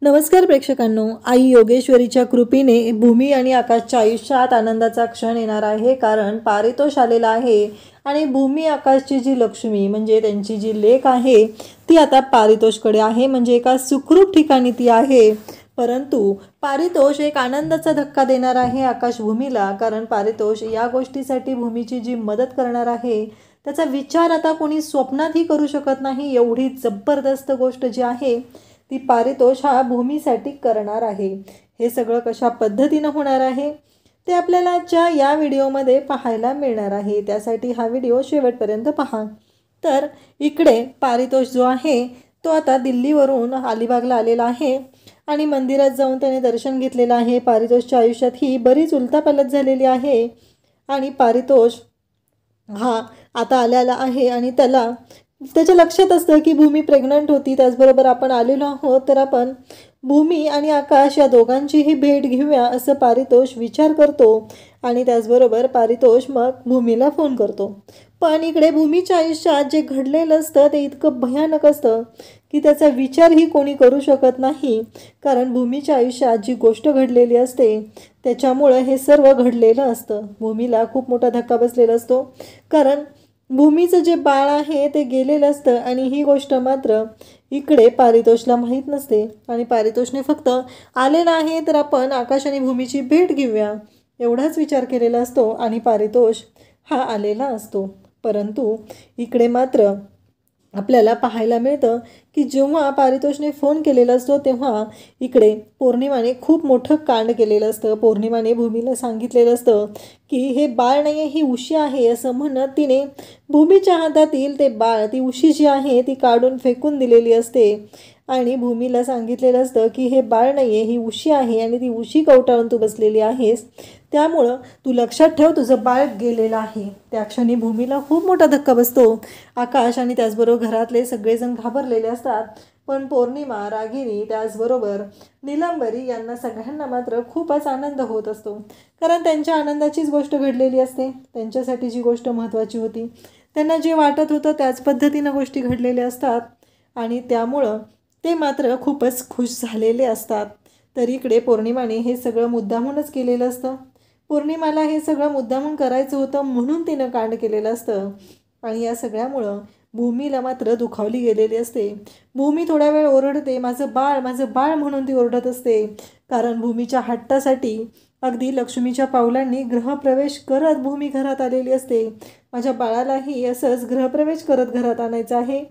नमस्कार प्रेक्षकांनो, आई योगेश्वरीच्या कृपेने भूमी आणि आकाशच्या आयुष्यात आनंदाचा क्षण येणार आहे. कारण पारितोष आलेला आहे आणि भूमी आकाशची जी लक्ष्मी म्हणजे त्यांची जी लेक आहे ती आता पारितोषकडे आहे. म्हणजे एका सुखरूप ठिकाणी ती आहे. परंतु पारितोष एक आनंदाचा धक्का देणार आहे आकाश भूमीला. कारण पारितोष या गोष्टीसाठी भूमीची जी मदत करणार आहे त्याचा विचार आता कोणी स्वप्नातही करू शकत नाही. एवढी जबरदस्त गोष्ट जी आहे ती पारितोष हा भूमीसाठी करणार आहे. हे सगळं कशा पद्धतीनं होणार आहे ते आपल्याला आजच्या या व्हिडिओमध्ये पाहायला मिळणार आहे. त्यासाठी हा व्हिडिओ शेवटपर्यंत पहा. तर इकडे पारितोष जो आहे तो आता दिल्लीवरून अलिबागला आलेला आहे आणि मंदिरात जाऊन त्याने दर्शन घेतलेलं आहे. पारितोषच्या आयुष्यात ही बरीच उलथापालथ झालेली आहे आणि पारितोष हा आता आलेला आहे आणि त्याच्या लक्षात असतं की भूमी प्रेग्नंट होती. त्याचबरोबर आपण आलेलो आहोत तर आपण भूमी आणि आकाश या दोघांचीही भेट घेऊया असं पारितोष विचार करतो आणि त्याचबरोबर पारितोष मग भूमीला फोन करतो. पण इकडे भूमीच्या आयुष्यात जे घडलेलं असतं ते इतकं भयानक असतं की त्याचा विचारही कोणी करू शकत नाही. कारण भूमीच्या आयुष्यात जी गोष्ट घडलेली असते त्याच्यामुळं हे सर्व घडलेलं असतं. भूमीला खूप मोठा धक्का बसलेला असतो. कारण भूमीचं जे बाळ आहे ते गेलेलं असतं आणि ही गोष्ट मात्र इकडे पारितोषला माहीत नसते आणि पारितोषने फक्त आलेला आहे तर आपण आकाश आणि भूमीची भेट घेऊया एवढाच विचार केलेला असतो आणि पारितोष हा आलेला असतो. परंतु इकडे मात्र आपल्याला पाहायला मिळतं की जेव्हा पारितोषने फोन केलेला असतो तेव्हा इकडे पौर्णिमाने खूप मोठं कांड केलेलं असतं. पौर्णिमाने भूमीला सांगितलेलं असतं की हे बाळ नाही आहे, ही उशी आहे असं म्हणत तिने भूमीच्या हातातील ते बाळ, ती उशी जी आहे ती काढून फेकून दिलेली असते आणि भूमीला सांगितलेलं असतं की हे बाळ नाही आहे, ही उशी आहे आणि ती उशी कवटाळून तू बसलेली आहेस, त्यामुळं तू लक्षात ठेव तुझं बाळ गेलेलं आहे. त्या क्षणी भूमीला खूप मोठा धक्का बसतो. आकाश आणि त्याचबरोबर घरातले सगळेजण घाबरलेले असतात. पण पौर्णिमा, रागिनी, त्याचबरोबर नीलंबरी यांना सगळ्यांना मात्र खूपच आनंद होत असतो. कारण त्यांच्या आनंदाचीच गोष्ट घडलेली असते. त्यांच्यासाठी जी गोष्ट महत्त्वाची होती, त्यांना जे वाटत होतं त्याच पद्धतीनं गोष्टी घडलेल्या असतात आणि त्यामुळं ते मात्र खूपच खुश झालेले असतात. तर इकडे पौर्णिमाने हे सगळं मुद्दामूनच केलेलं असतं. पौर्णिमाला हे सगळं मुद्दामून करायचं होतं म्हणून तिनं कांड केलेलं असतं आणि या सगळ्यामुळं भूमीला मात्र दुखावली गेलेली असते. भूमी थोड्या वेळ ओरडते, माझं बाळ म्हणून ती ओरडत असते. कारण भूमीच्या हट्टासाठी अगदी लक्ष्मीच्या पावलांनी गृहप्रवेश करत भूमी घरात आलेली असते. माझ्या बाळालाही असंच गृहप्रवेश करत घरात आणायचं आहे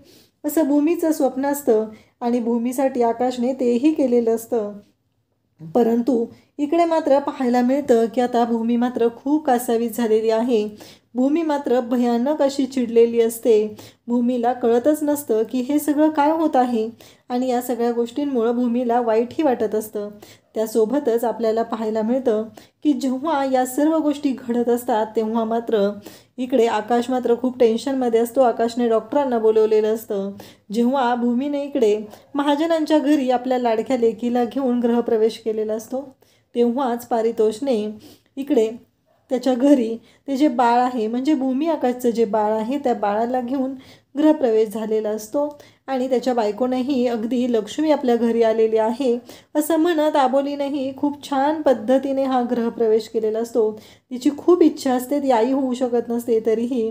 असं भूमीचं स्वप्न असतं आणि भूमीसाठी आकाशने तेही केलेलं असतं. परंतु इकडे मात्र पाहायला मिळतं की आता भूमी मात्र खूप कासावीस झालेली आहे. भूमी मात्र भयानक अशी चिडलेली असते. भूमीला कळतच नसतं की हे सगळं काय होत आहे आणि या सगळ्या गोष्टींमुळं भूमीला वाईटही वाटत असतं. त्यासोबतच आपल्याला पाहायला मिळतं की जेव्हा या सर्व गोष्टी घडत असतात तेव्हा मात्र इकडे आकाश मात्र खूप टेन्शनमध्ये असतो. आकाशने डॉक्टरांना बोलवलेलं असतं. जेव्हा भूमीने इकडे महाजनांच्या घरी आपल्या लाडक्या लेकीला घेऊन गृहप्रवेश केलेला असतो तेव्हाच पारितोषने इकडे त्याच्या घरी ते जे बाळ आहे म्हणजे भूमी आकाशचं जे बाळ आहे त्या बाळाला घेऊन गृहप्रवेश झालेला असतो आणि त्याच्या बायकोनेही अगदी लक्ष्मी आपल्या घरी आलेली आहे असं म्हणत आबोलीनेही खूप छान पद्धतीने हा गृहप्रवेश केलेला असतो. तिची खूप इच्छा असते, ती आई होऊ शकत नसते, तरीही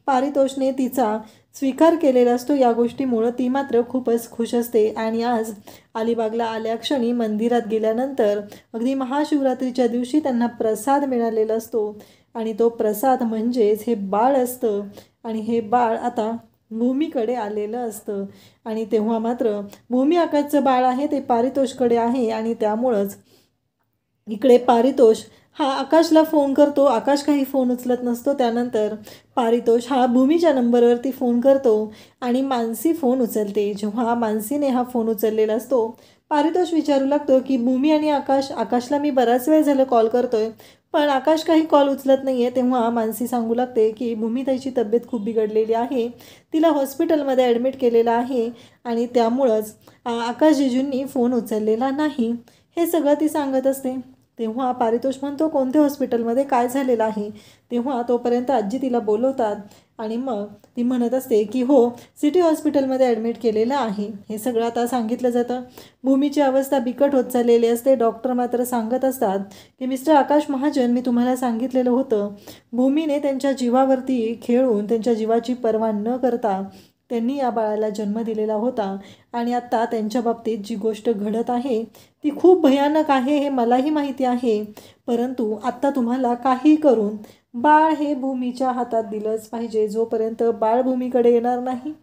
पारितोषने तिचा स्वीकार केलेला असतो. या गोष्टीमुळं ती मात्र खूपच खुश असते आणि आज अलिबागला आल्या क्षणी मंदिरात गेल्यानंतर अगदी महाशिवरात्रीच्या दिवशी त्यांना प्रसाद मिळालेला असतो आणि तो प्रसाद म्हणजेच हे बाळ असतं आणि हे बाळ आता भूमीकडे आलेलं असतं आणि तेव्हा मात्र भूमी आकाशचं बाळ आहे ते पारितोषकडे आहे आणि त्यामुळंच इकडे पारितोष हा आकाशला फोन करतो. आकाश काही फोन उचलत नसतो. त्यानंतर पारितोष हा भूमीच्या नंबरवरती फोन करतो आणि मानसी फोन उचलते. जेव्हा मानसीने हा फोन उचललेला असतो पारितोष विचारू लागतो की भूमी आणि आकाशला मी बराच वेळ झालं कॉल करतोय पण आकाश काही कॉल उचलत नाही आहे. तेव्हा मानसी सांगू लागते की भूमीताईची तब्येत खूप बिघडलेली आहे, तिला हॉस्पिटलमध्ये ॲडमिट केलेलं आहे आणि त्यामुळंच आकाश जिजूंनी फोन उचललेला नाही, हे सगळं ती सांगत असते. तेव्हा पारितोष म्हणतो कोणत्या हॉस्पिटलमध्ये काय झालेलं आहे. तेव्हा तोपर्यंत आजी तिला बोलवतात आणि मग ती म्हणत असते की हो, सिटी हॉस्पिटलमध्ये ॲडमिट केलेलं आहे. हे सगळं आता सांगितलं जातं. भूमीची अवस्था बिकट होत चाललेली असते. डॉक्टर मात्र सांगत असतात की मिस्टर आकाश महाजन, मी तुम्हाला सांगितलेलं होतं, भूमीने त्यांच्या जीवावरती खेळून त्यांच्या जीवाची पर्वा न करता त्यांनी या बाळाला जन्म दिलेला होता. आणि आत्ता त्यांच्या बाबतीत जी गोष्ट घडत आहे ती खूप भयानक आहे, हे मलाही माहिती आहे. परंतु आत्ता तुम्हाला काही करून बाळ हे भूमीच्या हातात दिलंच पाहिजे. जोपर्यंत बाळ भूमीकडे येणार नाही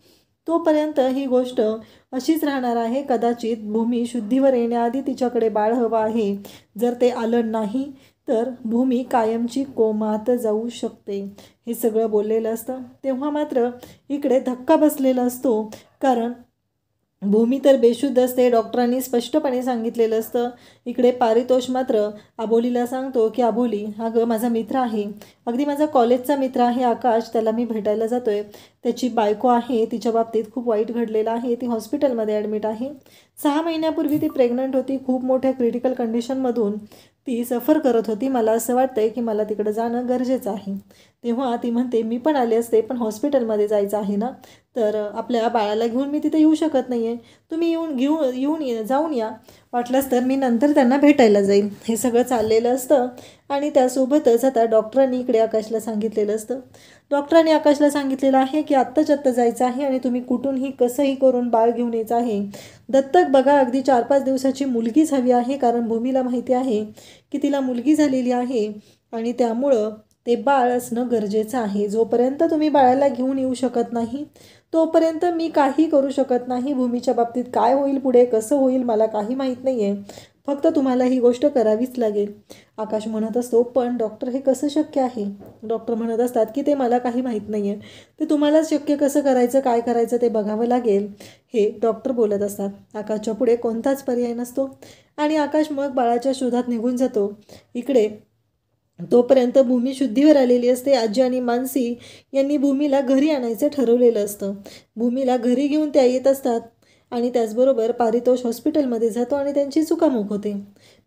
तोपर्यंत ही गोष्ट अशीच राहणार आहे. कदाचित भूमी शुद्धीवर येण्याआधी तिच्याकडे बाळ हवं आहे. जर ते आलं नाही तर भूमी कायमची कोमात जाऊ शकते. हे सगळं बोललेलं असतं. तेव्हा मात्र इकडे धक्का बसलेला असतो, कारण भूमी तर बेशुद्ध असते. डॉक्टरांनी स्पष्टपणे सांगितलेलं असतं. इकडे पारितोष मात्र अबोलीला सांगतो की अबोली, अगं माझा मित्र आहे, अगदी माझा कॉलेजचा मित्र आहे आकाश, त्याला मी भेटायला जातोय. त्याची बायको आहे, तिच्या बाबतीत खूप वाईट घडलेलं आहे, ती हॉस्पिटलमध्ये ॲडमिट आहे. 6 महिन्यापूर्वी ती प्रेग्नंट होती. खूप मोठ्या क्रिटिकल कंडिशनमधून ती सफर करत होती. मला असं वाटतंय की मला तिकडं जाणं गरजेचं आहे. तेव्हा ती म्हणते मी पण आले असते, पण हॉस्पिटलमध्ये जायचं आहे ना, तर आपल्या बाळाला घेऊन मी तिथे येऊ शकत नाही आहे. तुम्ही जाऊन या, वाटलंच तर मी नंतर त्यांना भेटायला जाईल. हे सगळं चाललेलं असतं. आणि त्यासोबतच आता डॉक्टरांनी इकडे आकाशला सांगितलेलं असतं. डॉक्टरांनी आकाशला सांगितलेलं आहे की आत्ताच्या आत्ता जायचं आहे आणि तुम्ही कुठूनही कसंही करून बाळ घेऊन यायचं आहे. दत्तक बघा, अगदी 4-5 दिवसाची मुलगीच हवी आहे, कारण भूमीला माहिती आहे की तिला मुलगी झालेली आहे आणि त्यामुळं ते बाळ असणं गरजेचं आहे. जोपर्यंत तुम्ही बाळाला घेऊन येऊ शकत नाही तोपर्यंत मी काही करू शकत नाही. भूमीच्या बाबतीत काय होईल पुढे, कसं होईल, मला काही माहीत नाही आहे. फक्त तुम्हाला ही गोष्ट करावीच लागेल. आकाश म्हणत असतो, पण डॉक्टर हे कसं शक्य आहे? डॉक्टर म्हणत असतात की ते मला काही माहीत नाही आहे, ते तुम्हालाच शक्य कसं करायचं, काय करायचं ते बघावं लागेल, हे डॉक्टर बोलत असतात. आकाशच्या पुढे कोणताच पर्याय नसतो आणि आकाश मग बाळाच्या शोधात निघून जातो. इकडे तोपर्यंत भूमी शुद्धीवर आलेली असते. आजी आणि मानसी यांनी भूमीला घरी आणायचं ठरवलेलं असतं. भूमीला घरी घेऊन त्या येत असतात आणि त्याचबरोबर पारितोष हॉस्पिटलमध्ये जातो आणि त्यांची चुकामुक होते.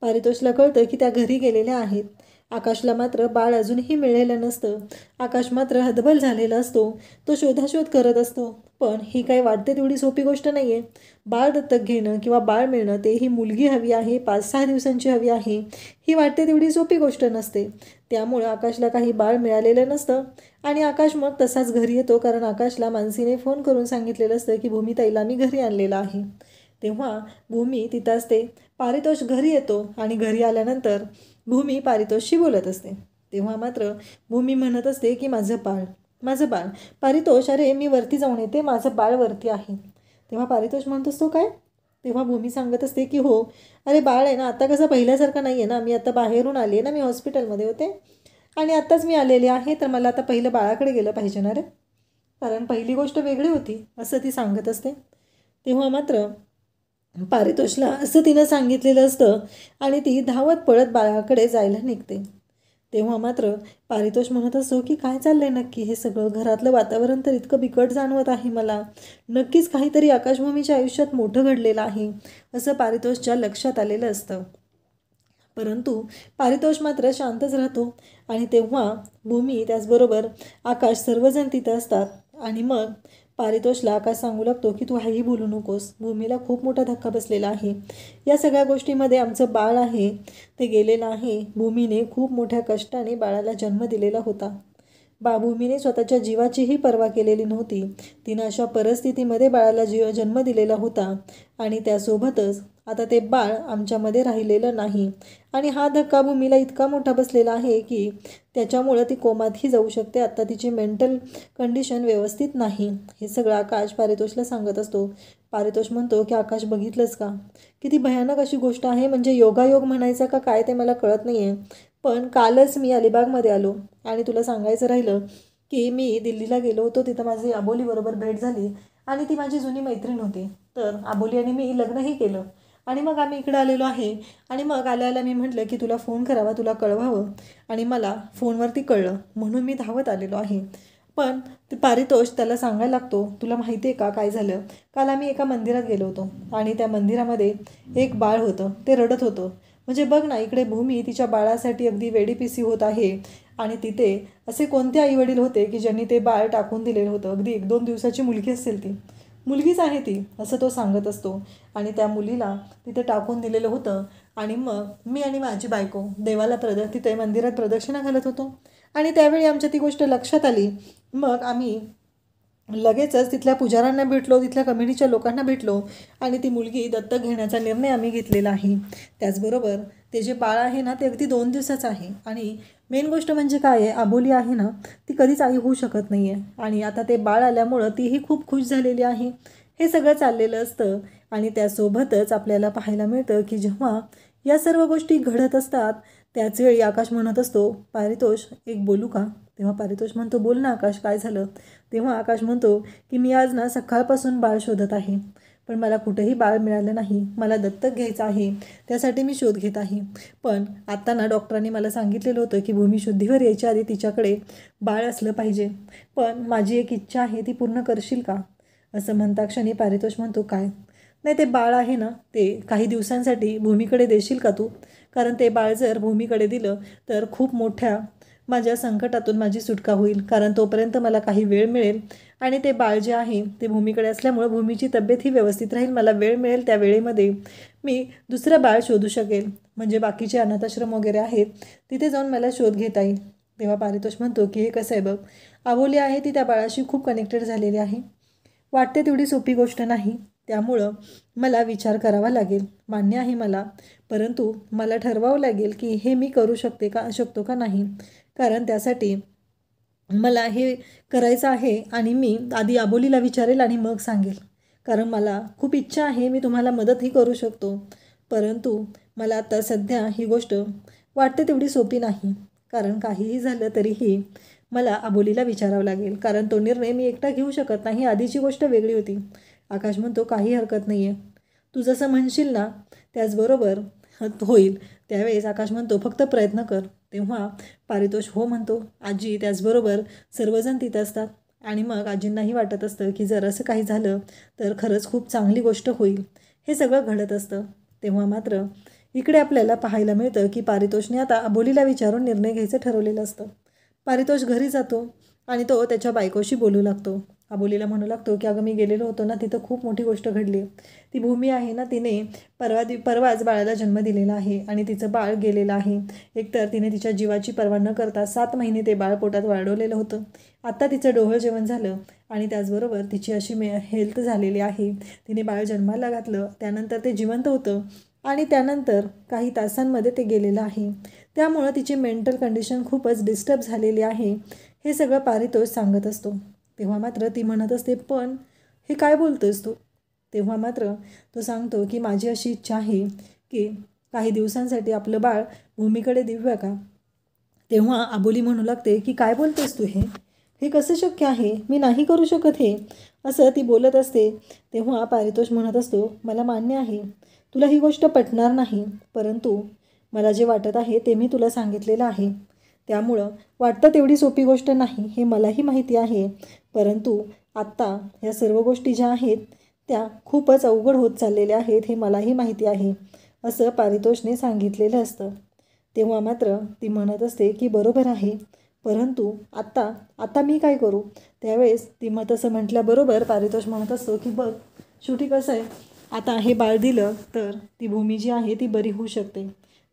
पारितोषला कळतं की त्या घरी गेलेल्या आहेत. आकाशला मात्र बाळ अजूनही मिळालेलं नसतं. आकाश मात्र हतबल झालेला असतो. तो शोधाशोध करत असतो. पण ही काही वाटते तेवढी सोपी गोष्ट नाही आहे. बाळ दत्तक घेणं किंवा बाळ मिळणं, तेही मुलगी हवी आहे, 5-6 दिवसांची हवी आहे, ही वाटते तेवढी सोपी गोष्ट नसते. त्यामुळं आकाशला काही बाळ मिळालेलं नसतं आणि आकाश मग तसाच घरी येतो, कारण आकाशला मानसीने फोन करून सांगितलेलं असतं की भूमीताईला मी घरी आणलेलं आहे. तेव्हा भूमी तिथं असते. पारितोष घरी येतो आणि घरी आल्यानंतर भूमी पारितोषशी बोलत असते. तेव्हा मात्र भूमी म्हणत असते की माझं बाळ. पारितोष, अरे मी वरती जाऊन येते, माझं बाळ वरती आहे. तेव्हा पारितोष म्हणत असतो काय? तेव्हा भूमी सांगत असते की हो, अरे बाळ आहे ना, आता कसं पहिल्यासारखं नाही आहे ना, मी आता बाहेरून आली आहे ना, मी हॉस्पिटलमध्ये होते आणि आत्ताच मी आलेली आहे, तर मला आता पहिलं बाळाकडे गेलं पाहिजे ना रे, कारण पहिली गोष्ट वेगळी होती, असं ती सांगत असते. तेव्हा मात्र पारितोषला असं तिनं सांगितलेलं असतं आणि ती धावत पळत बाळाकडे जायला निघते. तेव्हा मात्र पारितोष म्हणत असतो की काय चाललंय नक्की हे सगळं, घरातलं वातावरण तर इतकं बिकट जाणवत आहे मला, नक्कीच काहीतरी आकाशभूमीच्या आयुष्यात मोठं घडलेलं आहे, असं पारितोषच्या लक्षात आलेलं असतं. परंतु पारितोष मात्र शांतच राहतो. आणि तेव्हा भूमी त्याचबरोबर आकाश सर्वजण तिथं असतात आणि मग पारितोषला आकाश सांगू लागतो की तू हाही बोलू नकोस, भूमीला खूप मोठा धक्का बसलेला आहे. या सगळ्या गोष्टीमध्ये आमचं बाळ आहे ते गेलेलं आहे. भूमीने खूप मोठ्या कष्टाने बाळाला जन्म दिलेला होता. भूमीने स्वतःच्या जीवाचीही पर्वा केलेली नव्हती. तिनं अशा परिस्थितीमध्ये बाळाला जन्म दिलेला होता आणि त्यासोबतच आता ते बाळ आमच्यामध्ये राहिलेलं नाही. आणि हा धक्का भूमीला इतका मोठा बसलेला आहे की त्याच्यामुळं ती कोमातही जाऊ शकते. आत्ता तिची मेंटल कंडिशन व्यवस्थित नाही. हे सगळं आकाश पारितोषला सांगत असतो. पारितोष म्हणतो की आकाश, बघितलंस का, किती भयानक अशी गोष्ट आहे, म्हणजे योगायोग म्हणायचं का काय ते मला कळत नाही आहे. पण कालच मी अलिबागमध्ये आलो आणि तुला सांगायचं राहिलं की मी दिल्लीला गेलो होतो, तिथं माझी अबोलीबरोबर भेट झाली आणि ती माझी जुनी मैत्रीण होती. तर अबोली आणि मी लग्नही केलं आणि मग आम्ही इकडं आलेलो आहे. आणि मग आल्याला मी म्हटलं की तुला फोन करावा, तुला कळवावं, आणि मला फोनवरती कळलं म्हणून मी धावत आलेलो आहे. पण ते पारितोष त्याला सांगायला लागतो, तुला माहिती आहे का काय झालं, काल आम्ही एका मंदिरात गेलो होतो आणि त्या मंदिरामध्ये एक बाळ होतं, ते रडत होतं. म्हणजे बघ ना, इकडे भूमी तिच्या बाळासाठी अगदी वेडीपिसी होत आहे आणि तिथे असे कोणते आईवडील होते की ज्यांनी ते बाळ टाकून दिलेलं होतं. अगदी 1-2 दिवसाची मुलगी असेल, ती मुलगीच आहे ती, असं तो सांगत असतो. आणि त्या मुलीला तिथे टाकून दिलेलं होतं. आणि मग मी आणि माझी बायको देवाला तिथे मंदिरात प्रदक्षिणा घालत होतो आणि त्यावेळी आमच्या ती गोष्ट लक्षात आली. मग आम्ही लगेचच तिथल्या पुजाऱ्यांना भेटलो, तिथल्या कमिटीच्या लोकांना भेटलो आणि ती मुलगी दत्तक घेण्याचा निर्णय आम्ही घेतलेला आहे. त्याचबरोबर ते जे बाळ आहे ना, ते अगदी 2 दिवसाचं आहे. आणि मेन गोष्ट म्हणजे काय आहे, अबोली आहे ना, ती कधीच आई होऊ शकत नाही आहे. आणि आता ते बाळ आल्यामुळं तीही खूप खुश झालेली आहे. हे सगळं चाललेलं असतं. आणि त्यासोबतच आपल्याला पाहायला मिळतं की जेव्हा या सर्व गोष्टी घडत असतात त्याचवेळी आकाश म्हणत असतो, पारितोष एक बोलू का? तेव्हा पारितोष म्हणतो, बोल ना आकाश, काय झालं? तेव्हा आकाश म्हणतो की मी आज ना सकाळपासून बाळ शोधत आहे, पण मला कुठेही बाळ मिळालं नाही. मला दत्तक घ्यायचं आहे, त्यासाठी मी शोध घेत आहे. पण आत्ता ना डॉक्टरांनी मला सांगितलेलं होतं की भूमी शुद्धीवर यायच्या आधी तिच्याकडे बाळ असलं पाहिजे. पण माझी एक इच्छा आहे, ती पूर्ण करशील का? असं म्हणता क्षणी पारितोष म्हणतो, काय? नाही, ते बाळ आहे ना, ते काही दिवसांसाठी भूमीकडे देशील का तू? कारण ते बाळ जर भूमीकडे दिलं तर खूप मोठ्या माझ्या संकटातून माझी सुटका होईल. कारण तोपर्यंत मला काही वेळ मिळेल आणि ते बाळ जे आहे ते भूमीकडे असल्यामुळं भूमीची तब्येत ही व्यवस्थित राहील. मला वेळ मिळेल, त्या वेळेमध्ये मी दुसरं बाळ शोधू शकेल. म्हणजे बाकीचे अनाथाश्रम वगैरे आहेत, तिथे जाऊन मला शोध घेता येईल. तेव्हा पारितोष म्हणतो की हे कसं आहे बघ, अबोली आहे ती त्या बाळाशी खूप कनेक्टेड झालेली आहे. वाटते तेवढी सोपी गोष्ट नाही, त्यामुळं मला विचार करावा लागेल. मान्य आहे मला, परंतु मला ठरवावं लागेल की हे मी करू शकतो का नाही. कारण त्यासाठी मला हे करायचं आहे आणि मी आधी अबोलीला विचारेल आणि मग सांगेल. कारण मला खूप इच्छा आहे, मी तुम्हाला मदतही करू शकतो, परंतु मला आता सध्या ही गोष्ट वाटते तेवढी सोपी नाही. कारण काहीही झालं तरीही मला अबोलीला विचारावं लागेल, कारण तो निर्णय मी एकटा घेऊ शकत नाही. आधीची गोष्ट वेगळी होती. आकाश म्हणतो, काही हरकत नाही आहे, तू जसं म्हणशील ना त्याचबरोबर होईल. त्यावेळेस आकाश म्हणतो, फक्त प्रयत्न कर. तेव्हा पारितोष हो म्हणतो. आजी त्याचबरोबर सर्वजण तिथं असतात आणि मग आजींनाही वाटत असतं की जर असं काही झालं तर खरंच खूप चांगली गोष्ट होईल. हे सगळं घडत असतं. तेव्हा मात्र इकडे आपल्याला पाहायला मिळतं की पारितोषने आता अबोलीला विचारून निर्णय घ्यायचं ठरवलेलं असतं. पारितोष घरी जातो आणि तो त्याच्या बायकोशी बोलू लागतो. अबोलीला म्हणू लागतो की अगं मी गेलेलो होतो ना, तिथं खूप मोठी गोष्ट घडली. ती भूमी आहे ना, तिने परवाच बाळाला जन्म दिलेला आहे आणि तिचं बाळ गेलेलं आहे. एकतर तिने तिच्या जीवाची पर्वा न करता 7 महिने ते बाळ पोटात वाढवलेलं होतं. आत्ता तिचं डोहं जेवण झालं आणि त्याचबरोबर तिची अशी हेल्थ झालेली आहे. तिने बाळ जन्माला घातलं, त्यानंतर ते जिवंत होतं आणि त्यानंतर काही तासांमध्ये ते गेलेलं आहे. त्यामुळं तिची मेंटल कंडिशन खूपच डिस्टर्ब झालेली आहे. हे सगळं पारितोष सांगत असतो. तेव्हा मात्र ती म्हणत असते, पण हे काय बोलतोस तू? तेव्हा मात्र तो सांगतो की माझी अशी इच्छा आहे की काही दिवसांसाठी आपलं बाळ भूमीकडे देऊया का? तेव्हा अबोली म्हणू लागते की काय बोलतेस तू? हे कसं शक्य आहे? मी नाही करू शकत हे, असं ती बोलत असते. तेव्हा पारितोष म्हणत असतो, मला मान्य आहे तुला ही गोष्ट पटणार नाही, परंतु मला जे वाटत आहे ते मी तुला सांगितलेलं आहे. त्यामुळं वाटतं तेवढी सोपी गोष्ट नाही हे मलाही माहिती आहे, परंतु आत्ता ह्या सर्व गोष्टी ज्या आहेत त्या खूपच अवघड होत चाललेल्या आहेत हे मलाही माहिती आहे, असं पारितोषने सांगितलेलं असतं. तेव्हा मात्र ती म्हणत असते की बरोबर आहे, परंतु आता मी काय करू? त्यावेळेस ती मग तसं म्हटल्याबरोबर पारितोष म्हणत असतो की बघ, शेवटी कसं आहे, आता हे बाळ दिलं तर ती भूमी जी आहे ती बरी होऊ शकते.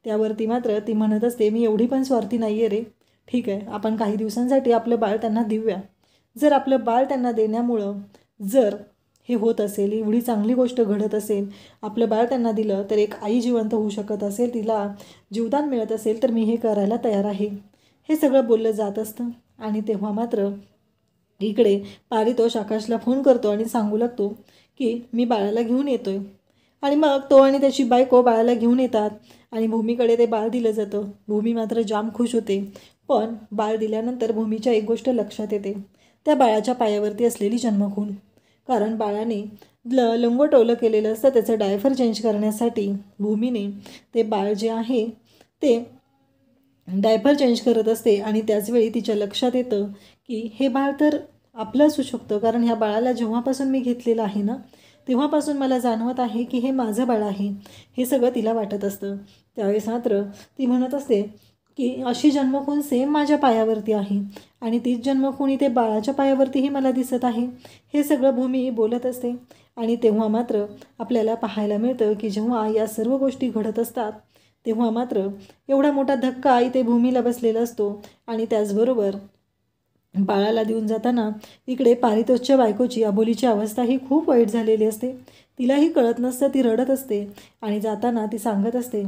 त्यावरती मात्र ती म्हणत असते, मी एवढी पण स्वार्थी नाही आहे रे. ठीक आहे, आपण काही दिवसांसाठी आपलं बाळ त्यांना देऊया. जर आपलं बाळ त्यांना देण्यामुळं जर हे होत असेल, एवढी चांगली गोष्ट घडत असेल, आपलं बाळ त्यांना दिलं तर एक आई जिवंत होऊ शकत असेल, तिला जीवदान मिळत असेल, तर मी हे करायला तयार आहे. हे सगळं बोललं जात असतं. आणि तेव्हा मात्र इकडे पारितोष आकाशला फोन करतो आणि सांगू लागतो की मी बाळाला घेऊन येतोय. आणि मग तो आणि त्याची बायको बाळाला घेऊन येतात आणि भूमीकडे ते बाळ दिलं जातं. भूमी मात्र जाम खुश होते. पण बाळ दिल्यानंतर भूमीच्या एक गोष्ट लक्षात येते, त्या बाळाच्या पायावरती असलेली जन्मखून. कारण बाळाने लंगोटवलं केलेलं असतं, त्याचं डायफर चेंज करण्यासाठी भूमीने ते बाळ जे आहे ते डायपर चेंज करत असते. आणि त्याचवेळी तिच्या लक्षात येतं की हे बाळ तर आपलं असू शकतं, कारण ह्या बाळाला जेव्हापासून मी घेतलेलं आहे ना, तेव्हापासून मला जाणवत आहे की हे माझं बाळ आहे. हे सगळं तिला वाटत असतं. त्यावेळेस मात्र ती म्हणत असते, की अशी जन्मखून सेम माझ्या पायावरती आहे आणि तीच जन्मखून इथे बाळाच्या पायावरतीही मला दिसत आहे. हे सगळं भूमी बोलत असते. आणि तेव्हा मात्र आपल्याला पाहायला मिळतं की जेव्हा या सर्व गोष्टी घडत असतात तेव्हा मात्र एवढा मोठा धक्का इथे भूमीला बसलेला असतो. आणि त्याचबरोबर बाळाला देऊन जाताना इकडे पारितोषच्या बायकोची अबोलीची अवस्था ही खूप वाईट झालेली असते. तिलाही कळत नसतं, ती रडत असते आणि जाताना ती सांगत असते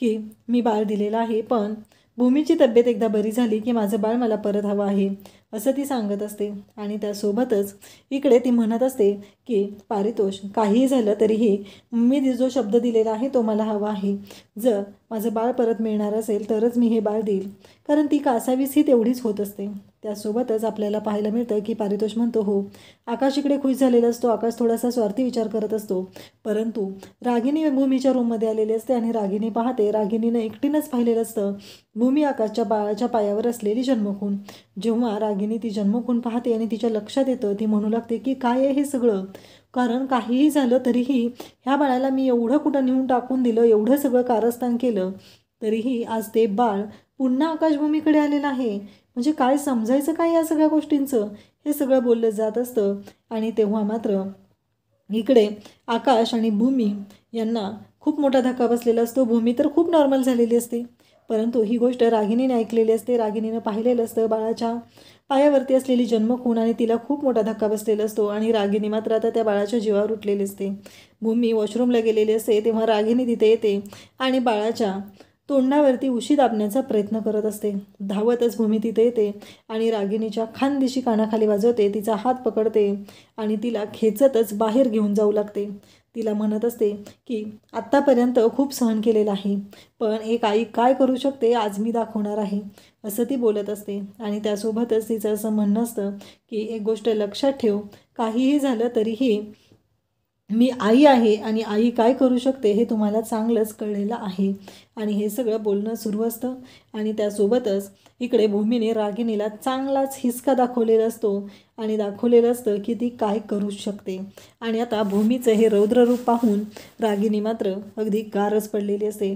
की मी बाळ दिलेलं आहे, पण भूमीची तब्येत एकदा बरी झाली की माझं बाळ मला परत हवं आहे असं ती सांगत असते. आणि त्यासोबतच इकडे ती म्हणत असते की पारितोष, काहीही झालं तरीही मी जो शब्द दिलेला आहे तो मला हवा आहे. जर माझं बाळ परत मिळणार असेल तरच मी हे बाळ देईल, कारण ती कासावीस ही तेवढीच होत असते. त्यासोबतच आपल्याला पाहायला मिळतं की पारितोष म्हणतो, हो, आकाश इकडे खुश झालेला असतो. आकाश थोडासा स्वार्थी विचार करत असतो, परंतु रागिनी भूमीच्या रूममध्ये आलेली असते आणि रागिनी पाहते, रागिनीनं एकटीनंच पाहिलेलं असतं भूमी आकाशच्या बाळाच्या पायावर असलेली जन्मखून. जेव्हा रागिनी ती जन्मखून पाहते आणि तिच्या लक्षात येतं, ती म्हणू लागते की काय आहे हे सगळं, कारण काहीही झालं तरीही ह्या बाळाला मी एवढं कुठं नेऊन टाकून दिलं, एवढं सगळं कारस्थान केलं, तरीही आज ते बाळ पुन्हा आकाशभूमीकडे आलेलं आहे. म्हणजे काय समजायचं काय या सगळ्या गोष्टींचं, हे सगळं बोललं जात असतं. आणि तेव्हा मात्र इकडे आकाश आणि भूमी यांना खूप मोठा धक्का बसलेला असतो. भूमी तर खूप नॉर्मल झालेली असते, परंतु ही गोष्ट रागिनीने ऐकलेली असते. रागिनीनं पाहिलेलं असतं बाळाच्या पायावरती असलेली जन्मखून आणि तिला खूप मोठा धक्का बसलेला असतो. आणि रागिनी मात्र आता त्या बाळाच्या जीवावर उठलेली असते. भूमी वॉशरूमला गेलेली असते तेव्हा रागिनी तिथे येते आणि बाळाच्या तोंडावरती उशी दाबण्याचा प्रयत्न करत असते. धावतच भूमी तिथे येते आणि रागिनीच्या खांदेशी कानाखाली वाजवते, तिचा हात पकडते आणि तिला खेचतच बाहेर घेऊन जाऊ लागते. तिला म्हणत असते की आत्तापर्यंत खूप सहन केलेलं आहे, पण एक आई काय करू शकते आज मी दाखवणार आहे, असं ती बोलत असते. आणि त्यासोबतच तिचं असं म्हणणं असतं की एक गोष्ट लक्षात ठेव, काहीही झालं तरीही मी आई आहे आणि आई काय करू शकते हे तुम्हाला चांगलंच कळलेलं आहे. आणि हे सगळं बोलणं सुरू असतं. आणि त्यासोबतच इकडे भूमीने रागिनीला चांगलाच हिसका दाखवलेला असतो आणि दाखवलेलं असतं की ती काय करू शकते. आणि आता भूमीचं हे रौद्ररूप पाहून रागिनी मात्र अगदी गारच पडलेली असते,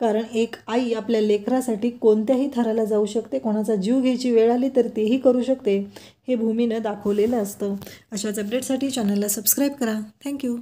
कारण एक आई आपल्या लेकरासाठी कोणत्याही थराला जाऊ शकते, कोणाचा जीव घ्यायची वेळ आली तर तेही करू शकते, हे भूमीनं दाखवलेलं असतं. अशाच अपडेटसाठी चॅनलला सबस्क्राईब करा. थँक्यू.